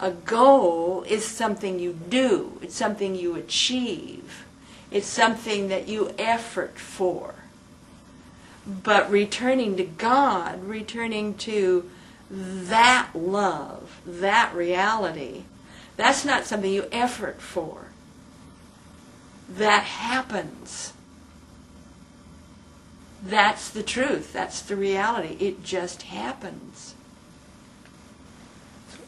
A goal is something you do. It's something you achieve. It's something that you effort for. But returning to God, returning to that love, that reality, that's not something you effort for. That happens. That's the truth. That's the reality. It just happens.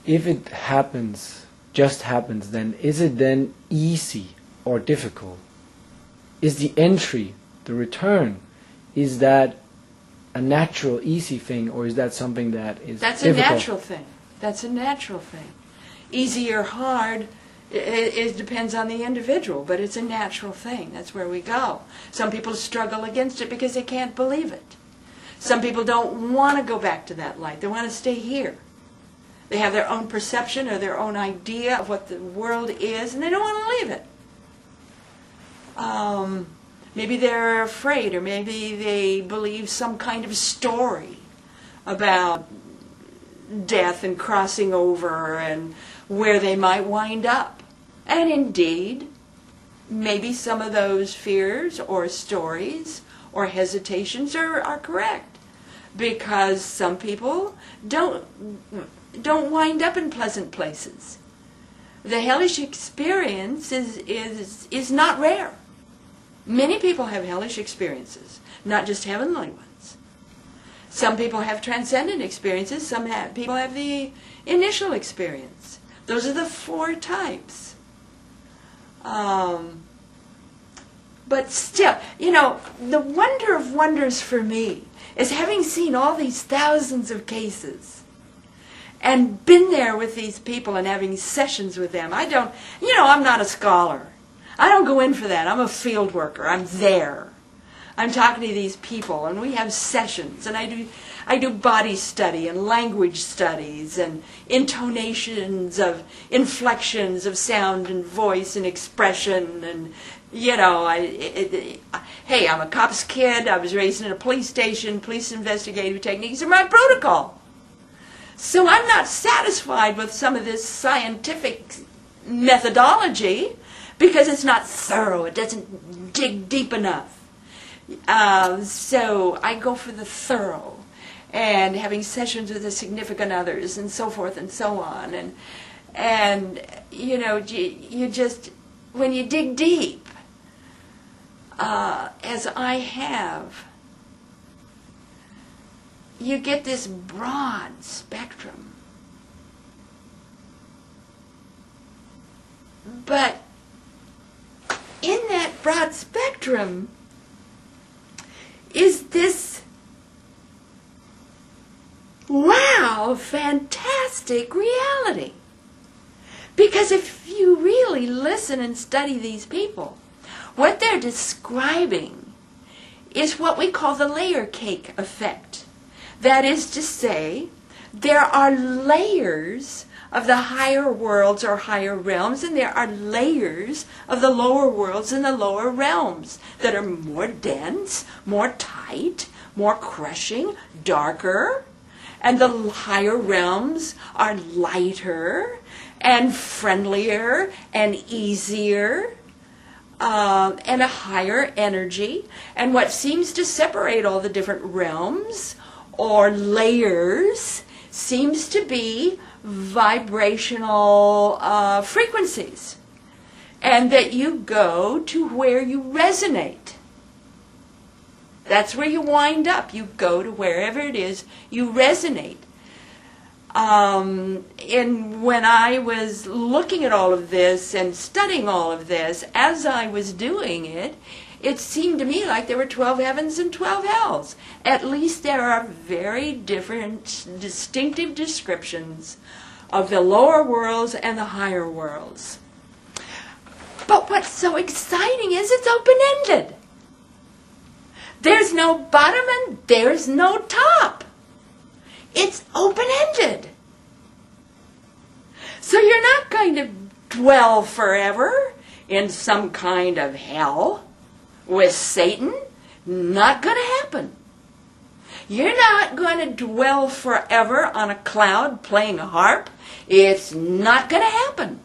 If it happens, just happens, then is it then easy or difficult? Is the entry, the return, is that a natural, easy thing, or is that something that is That's difficult? a natural thing. That's a natural thing. Easy or hard, it depends on the individual, but it's a natural thing. That's where we go. Some people struggle against it because they can't believe it. Some people don't want to go back to that light. They want to stay here. They have their own perception or their own idea of what the world is, and they don't want to leave it. Maybe they're afraid, or maybe they believe some kind of story about death and crossing over and where they might wind up. And indeed, maybe some of those fears or stories or hesitations are correct, because some people don't wind up in pleasant places. The hellish experience is not rare. Many people have hellish experiences, not just heavenly ones. Some people have transcendent experiences. Some people have the initial experience. Those are the 4 types. But still, the wonder of wonders for me is having seen all these thousands of cases and been there with these people and having sessions with them. I'm not a scholar. I don't go in for that. I'm a field worker. I'm there. I'm talking to these people, and we have sessions, and I do body study and language studies and intonations of inflections of sound and voice and expression, and hey, I'm a cop's kid. I was raised in a police station. Police investigative techniques are my protocol. So I'm not satisfied with some of this scientific methodology, because it's not thorough. It doesn't dig deep enough. So I go for the thorough, and having sessions with the significant others and so forth and so on. And you just, when you dig deep, as I have, you get this broad spectrum. But in that broad spectrum is this, wow, fantastic reality. Because if you really listen and study these people, what they're describing is what we call the layer cake effect. That is to say, there are layers of the higher worlds or higher realms, and there are layers of the lower worlds and the lower realms that are more dense, more tight, more crushing, darker, and the higher realms are lighter and friendlier and easier, and a higher energy. And what seems to separate all the different realms or layers seems to be vibrational frequencies, and that you go to where you resonate. That's where you wind up. You go to wherever it is you resonate. And when I was looking at all of this and studying all of this, as I was doing it, it seemed to me like there were 12 heavens and 12 hells. At least there are very different, distinctive descriptions of the lower worlds and the higher worlds. But what's so exciting is it's open-ended. There's no bottom and there's no top. It's open-ended. So you're not going to dwell forever in some kind of hell with Satan. Not going to happen. You're not going to dwell forever on a cloud playing a harp. It's not going to happen.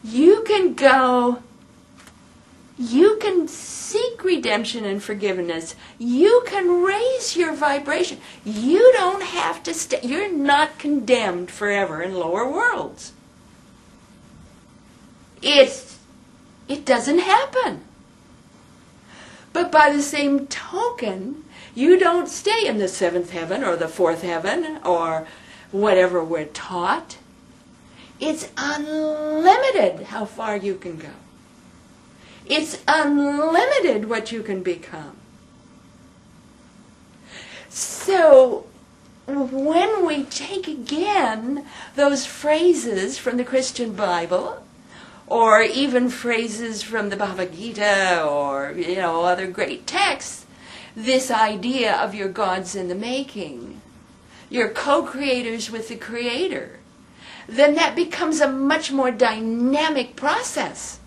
You can go, you can seek redemption and forgiveness. You can raise your vibration. You don't have to stay, you're not condemned forever in lower worlds. It doesn't happen. But by the same token, you don't stay in the seventh heaven or the fourth heaven or whatever we're taught. It's unlimited how far you can go. It's unlimited what you can become. So when we take again those phrases from the Christian Bible, or even phrases from the Bhagavad Gita, or other great texts, this idea of your gods in the making, you're co-creators with the Creator, then that becomes a much more dynamic process.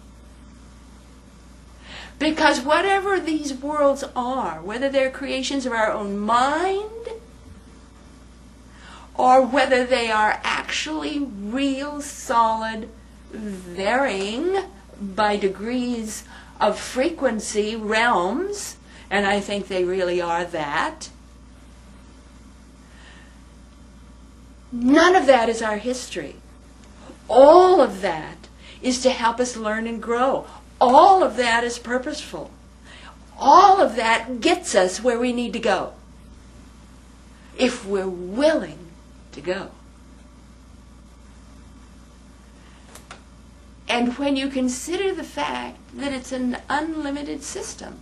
Because whatever these worlds are, whether they're creations of our own mind, or whether they are actually real, solid, varying by degrees of frequency realms, and I think they really are that. None of that is our history. All of that is to help us learn and grow. All of that is purposeful. All of that gets us where we need to go, if we're willing to go. And when you consider the fact that it's an unlimited system,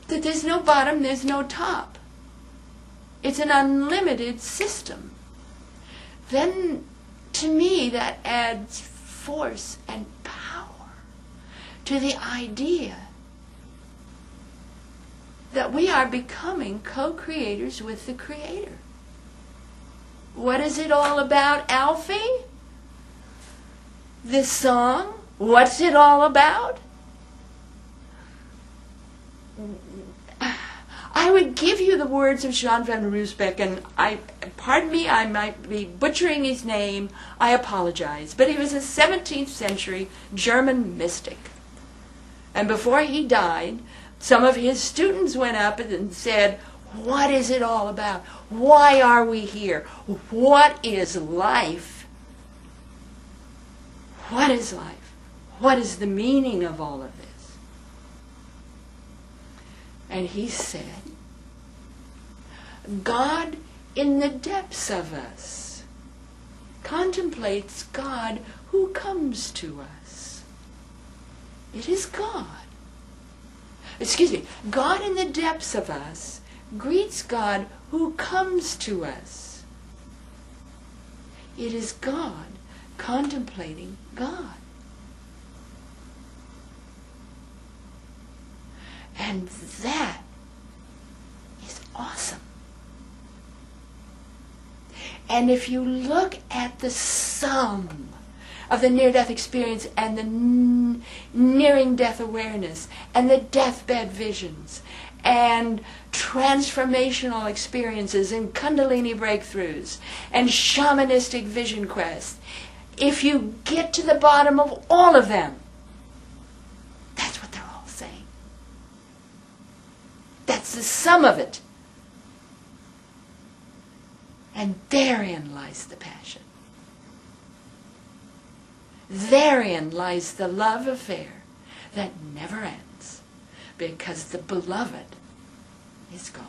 that there's no bottom, there's no top, it's an unlimited system, then to me that adds force and power to the idea that we are becoming co-creators with the Creator. What is it all about, Alfie? This song, what's it all about? I would give you the words of Jean van Riebeeck, and pardon me, I might be butchering his name, I apologize, but he was a 17th century German mystic. And before he died, some of his students went up and said, what is it all about? Why are we here? What is life? What is life? What is the meaning of all of this? And he said, God in the depths of us contemplates God who comes to us. It is God. God in the depths of us greets God who comes to us. It is God contemplating God. And that is awesome. And if you look at the sum of the near-death experience and the nearing death awareness and the deathbed visions and transformational experiences and Kundalini breakthroughs and shamanistic vision quests, if you get to the bottom of all of them, that's what they're all saying. That's the sum of it. And therein lies the passion. Therein lies the love affair that never ends, because the beloved is God.